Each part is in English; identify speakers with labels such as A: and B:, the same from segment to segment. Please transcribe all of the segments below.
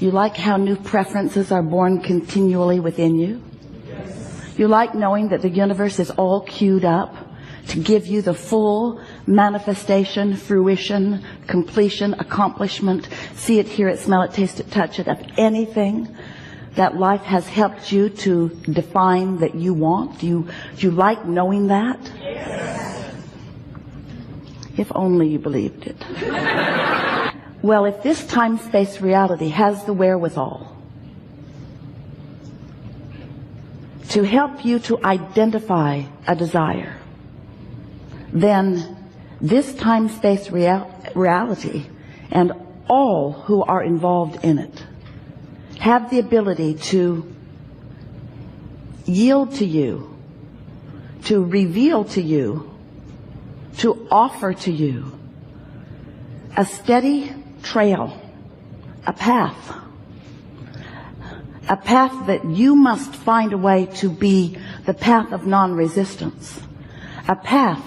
A: You like how new preferences are born continually within you? You like knowing that the universe is all queued up to give you the full manifestation, fruition, completion, accomplishment, see it, hear it, smell it, taste it, touch it, of anything that life has helped you to define that you want? Do you like knowing that? Yes. If only you believed it. Well, if this time-space reality has the wherewithal to help you to identify a desire, then this time-space reality and all who are involved in it have the ability to yield to you, to reveal to you, to offer to you a steady trail, a path that you must find a way to be the path of non-resistance, a path,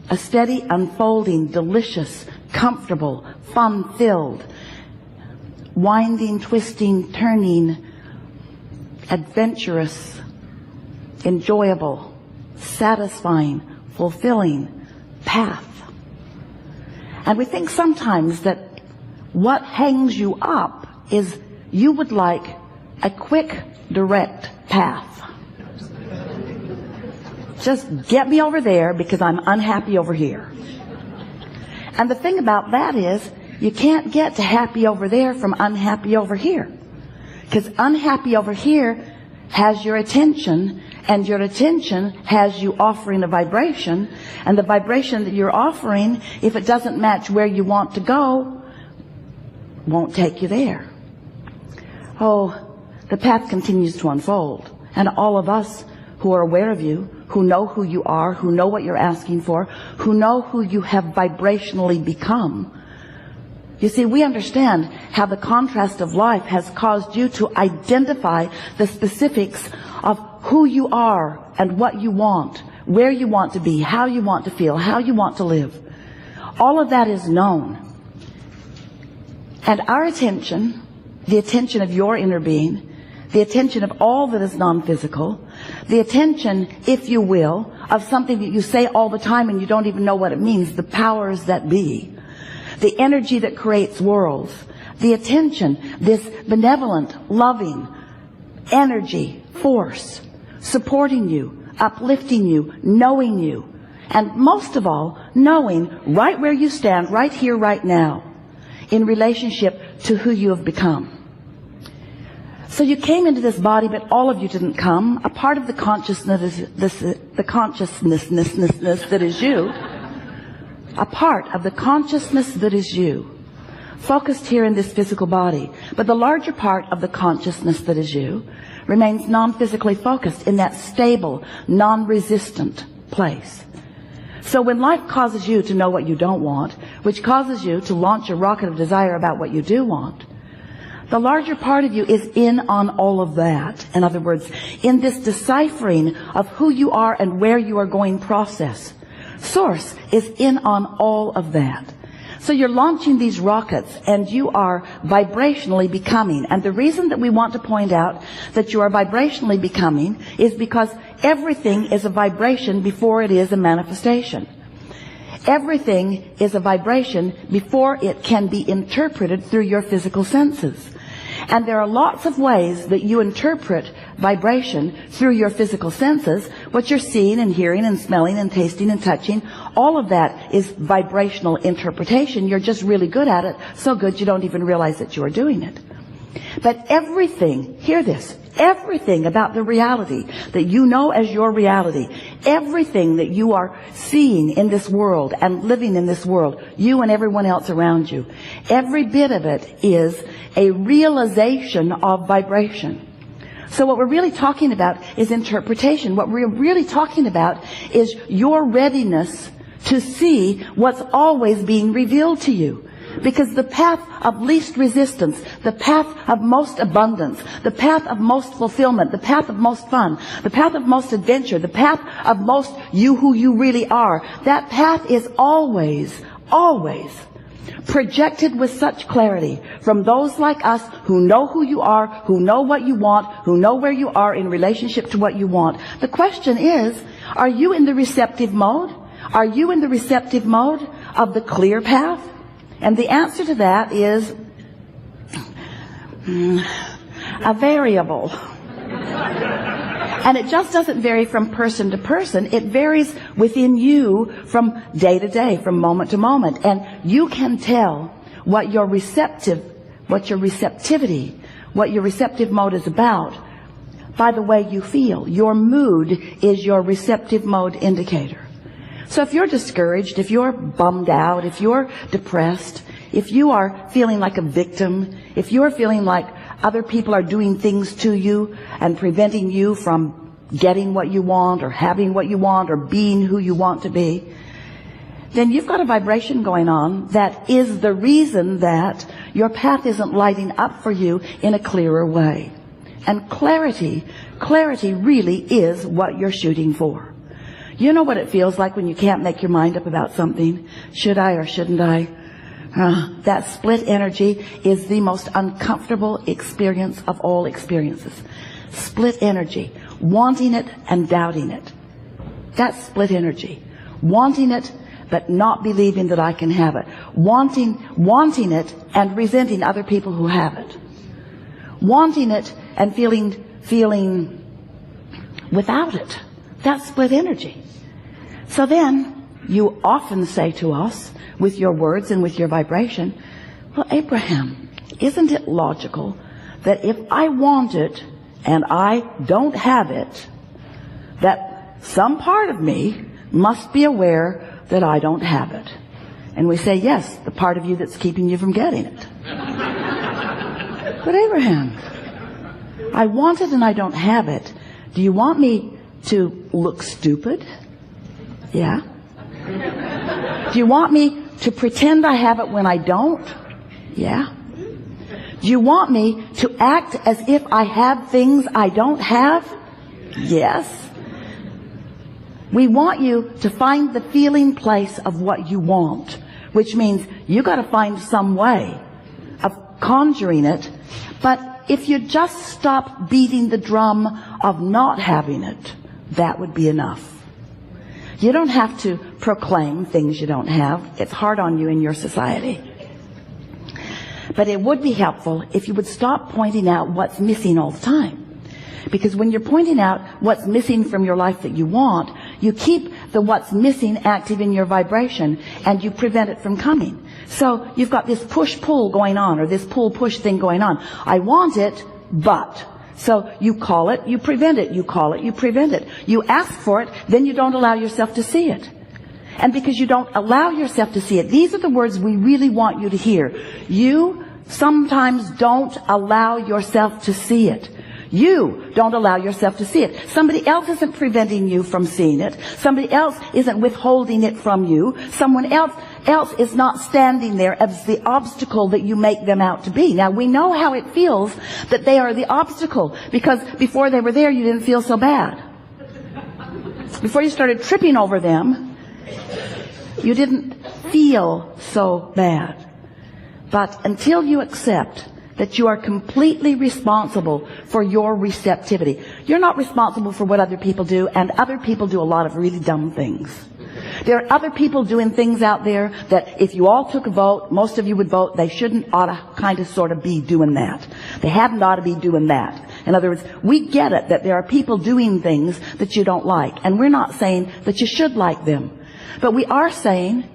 A: a steady unfolding, delicious, comfortable, fun-filled, winding, twisting, turning, adventurous, enjoyable, satisfying, fulfilling path. And we think sometimes that what hangs you up is you would like a quick, direct path. Just get me over there because I'm unhappy over here. And the thing about that is, you can't get to happy over there from unhappy over here. Because unhappy over here has your attention, and your attention has you offering a vibration, and the vibration that you're offering, if it doesn't match where you want to go, won't take you there. Oh, the path continues to unfold, and all of us who are aware of you, who know who you are, who know what you're asking for, who know who you have vibrationally become. You see, we understand how the contrast of life has caused you to identify the specifics of who you are and what you want, where you want to be, how you want to feel, how you want to live. All of that is known. And our attention, the attention of your inner being, the attention of all that is non-physical, the attention, if you will, of something that you say all the time and you don't even know what it means, the powers that be, the energy that creates worlds, the attention, this benevolent, loving energy, force, supporting you, uplifting you, knowing you, and most of all, knowing right where you stand, right here, right now, in relationship to who you have become. So you came into this body, but all of you didn't come. A part of the consciousness, the consciousness that is you, a part of the consciousness that is you, focused here in this physical body. But the larger part of the consciousness that is you remains non-physically focused in that stable, non-resistant place. So when life causes you to know what you don't want, which causes you to launch a rocket of desire about what you do want, the larger part of you is in on all of that. In other words, in this deciphering of who you are and where you are going process, Source is in on all of that. So you're launching these rockets and you are vibrationally becoming. And the reason that we want to point out that you are vibrationally becoming is because everything is a vibration before it is a manifestation. Everything is a vibration before it can be interpreted through your physical senses. And there are lots of ways that you interpret vibration through your physical senses. What you're seeing and hearing and smelling and tasting and touching, all of that is vibrational interpretation. You're just really good at it, so good you don't even realize that you are doing it. But everything, hear this, everything about the reality that you know as your reality, everything that you are seeing in this world and living in this world, you and everyone else around you, every bit of it is a realization of vibration. So what we're really talking about is interpretation. What we're really talking about is your readiness to see what's always being revealed to you. Because the path of least resistance, the path of most abundance, the path of most fulfillment, the path of most fun, the path of most adventure, the path of most you who you really are, that path is always, always projected with such clarity from those like us who know who you are, who know what you want, who know where you are in relationship to what you want. The question is, are you in the receptive mode? Are you in the receptive mode of the clear path? And the answer to that is a variable. And it just doesn't vary from person to person. It varies within you from day to day, from moment to moment. And you can tell what your receptive mode is about by the way you feel. Your mood is your receptive mode indicator. So if you're discouraged, if you're bummed out, if you're depressed, if you are feeling like a victim, if you're feeling like other people are doing things to you and preventing you from getting what you want or having what you want or being who you want to be, then you've got a vibration going on that is the reason that your path isn't lighting up for you in a clearer way. And clarity really is what you're shooting for. You know what it feels like when you can't make your mind up about something? Should I or shouldn't I? That split energy is the most uncomfortable experience of all experiences. Split energy. Wanting it and doubting it. That's split energy. Wanting it but not believing that I can have it. Wanting it and resenting other people who have it. Wanting it and feeling without it. That's split energy. So then you often say to us, with your words and with your vibration, well, Abraham, isn't it logical that if I want it and I don't have it, that some part of me must be aware that I don't have it? And we say, yes, the part of you that's keeping you from getting it. But Abraham, I want it and I don't have it. Do you want me to look stupid? Yeah. Do you want me to pretend I have it when I don't? Yeah. Do you want me to act as if I have things I don't have? Yes. We want you to find the feeling place of what you want, which means you got to find some way of conjuring it. But if you just stop beating the drum of not having it, that would be enough. You don't have to proclaim things you don't have. It's hard on you in your society. But it would be helpful if you would stop pointing out what's missing all the time. Because when you're pointing out what's missing from your life that you want, you keep the what's missing active in your vibration and you prevent it from coming. So you've got this push-pull going on, or this pull-push thing going on. I want it, but... So you call it, you prevent it. You call it, you prevent it. You ask for it, then you don't allow yourself to see it. And because you don't allow yourself to see it, these are the words we really want you to hear. You sometimes don't allow yourself to see it. You don't allow yourself to see it. Somebody else isn't preventing you from seeing it. Somebody else isn't withholding it from you. Someone else is not standing there as the obstacle that you make them out to be. Now, we know how it feels that they are the obstacle, because before they were there, you didn't feel so bad. Before you started tripping over them, you didn't feel so bad. But until you accept that you are completely responsible for your receptivity. You're not responsible for what other people do, and other people do a lot of really dumb things. There are other people doing things out there that if you all took a vote, most of you would vote, they shouldn't ought to kind of sort of be doing that. They hadn't ought to be doing that. In other words, we get it that there are people doing things that you don't like, and we're not saying that you should like them. But we are saying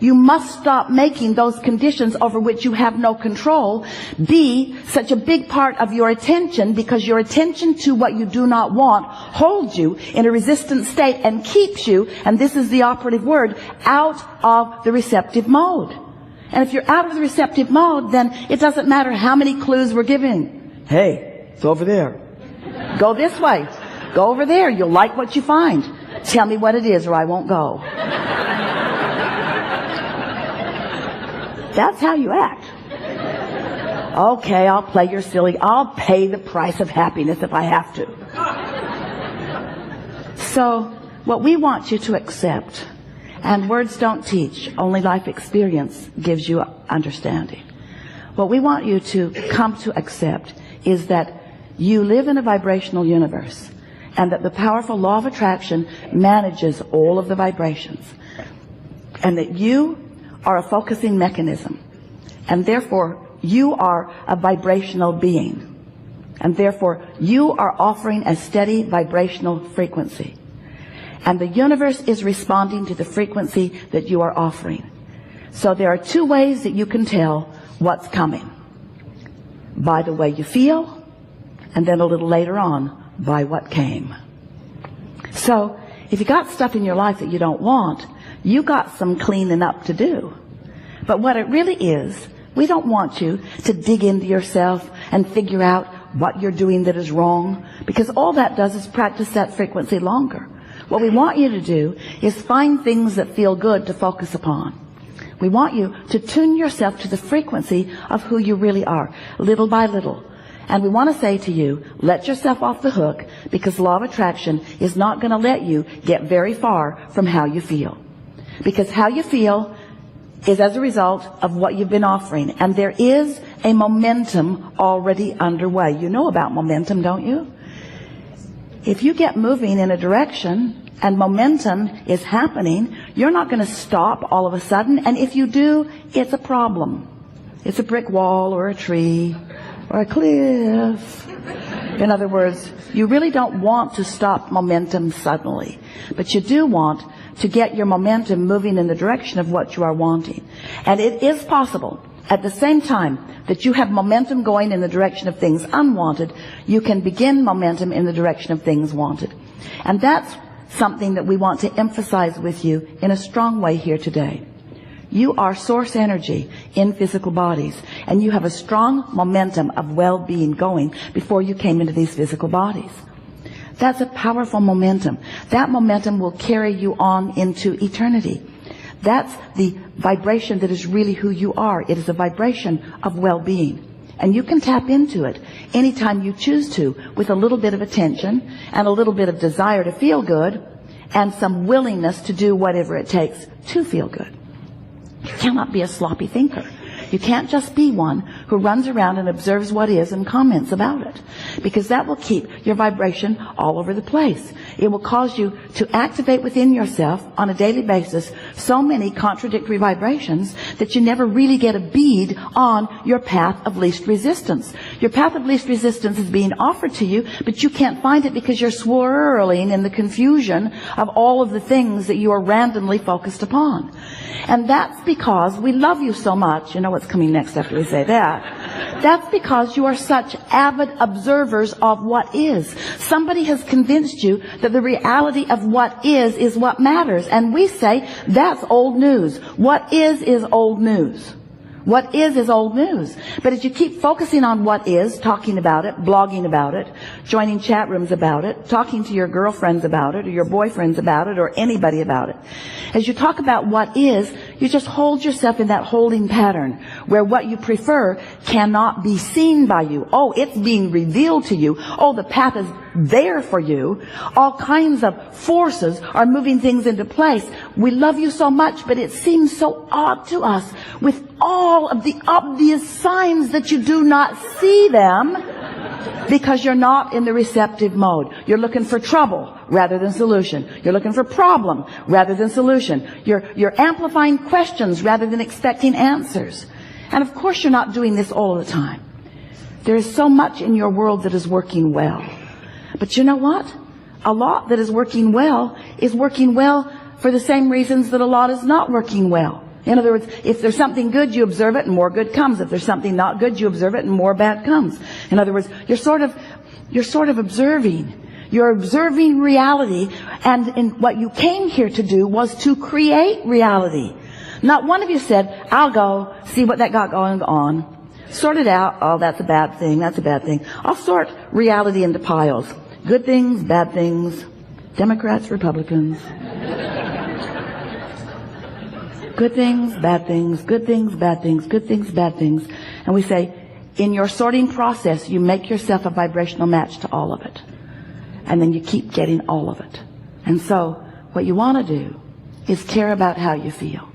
A: you must stop making those conditions over which you have no control be such a big part of your attention, because your attention to what you do not want holds you in a resistant state and keeps you, and this is the operative word, out of the receptive mode. And if you're out of the receptive mode, then it doesn't matter how many clues we're giving. Hey, it's over there. Go this way. Go over there. You'll like what you find. Tell me what it is or I won't go. That's how you act. Okay, I'll play your silly. I'll pay the price of happiness if I have to. So, what we want you to accept And words don't teach. Only life experience gives you understanding. What we want you to come to accept is that you live in a vibrational universe, and that the powerful law of attraction manages all of the vibrations, and that you are a focusing mechanism, and therefore you are a vibrational being, and therefore you are offering a steady vibrational frequency, and the universe is responding to the frequency that you are offering. So there are two ways that you can tell what's coming: by the way you feel, and then a little later on by what came. So if you got stuff in your life that you don't want, you got some cleaning up to do. But what it really is, we don't want you to dig into yourself and figure out what you're doing that is wrong, because all that does is practice that frequency longer. What we want you to do is find things that feel good to focus upon. We want you to tune yourself to the frequency of who you really are, little by little. And we want to say to you, let yourself off the hook, because law of attraction is not going to let you get very far from how you feel. Because how you feel is as a result of what you've been offering. And there is a momentum already underway. You know about momentum, don't you? If you get moving in a direction and momentum is happening, you're not going to stop all of a sudden. And if you do, it's a problem. It's a brick wall or a tree or a cliff. In other words, you really don't want to stop momentum suddenly, but you do want to get your momentum moving in the direction of what you are wanting. And it is possible, at the same time that you have momentum going in the direction of things unwanted, you can begin momentum in the direction of things wanted. And that's something that we want to emphasize with you in a strong way here today. You are source energy in physical bodies, and you have a strong momentum of well-being going before you came into these physical bodies. That's a powerful momentum. That momentum will carry you on into eternity. That's the vibration that is really who you are. It is a vibration of well-being. And you can tap into it anytime you choose to, with a little bit of attention and a little bit of desire to feel good and some willingness to do whatever it takes to feel good. You cannot be a sloppy thinker. You can't just be one who runs around and observes what is and comments about it, because that will keep your vibration all over the place. It will cause you to activate within yourself on a daily basis so many contradictory vibrations that you never really get a bead on your path of least resistance. Your path of least resistance is being offered to you, but you can't find it because you're swirling in the confusion of all of the things that you are randomly focused upon. And that's because we love you so much. You know what's coming next after we say that. That's because you are such avid observers of what is. Somebody has convinced you that the reality of what is what matters. And we say, that's old news. What is old news. What is old news. But as you keep focusing on what is, talking about it, blogging about it, joining chat rooms about it, talking to your girlfriends about it, or your boyfriends about it, or anybody about it, as you talk about what is, you just hold yourself in that holding pattern where what you prefer cannot be seen by you. Oh, it's being revealed to you. Oh, the path is there for you. All kinds of forces are moving things into place. We love you so much, but it seems so odd to us with all of the obvious signs that you do not see them, because you're not in the receptive mode. You're looking for trouble rather than solution. You're looking for problem rather than solution. You're amplifying questions rather than expecting answers. And of course you're not doing this all the time. There is so much in your world that is working well. But you know what? A lot that is working well for the same reasons that a lot is not working well. In other words, if there's something good, you observe it and more good comes. If there's something not good, you observe it and more bad comes. In other words, you're sort of observing. You're observing reality, and what you came here to do was to create reality. Not one of you said, I'll go see what that got going on. Sort it out. Oh, that's a bad thing. That's a bad thing. I'll sort reality into piles. Good things, bad things, Democrats, Republicans. Good things, bad things, good things, bad things, good things, bad things. And we say, in your sorting process, you make yourself a vibrational match to all of it. And then you keep getting all of it. And so what you want to do is care about how you feel.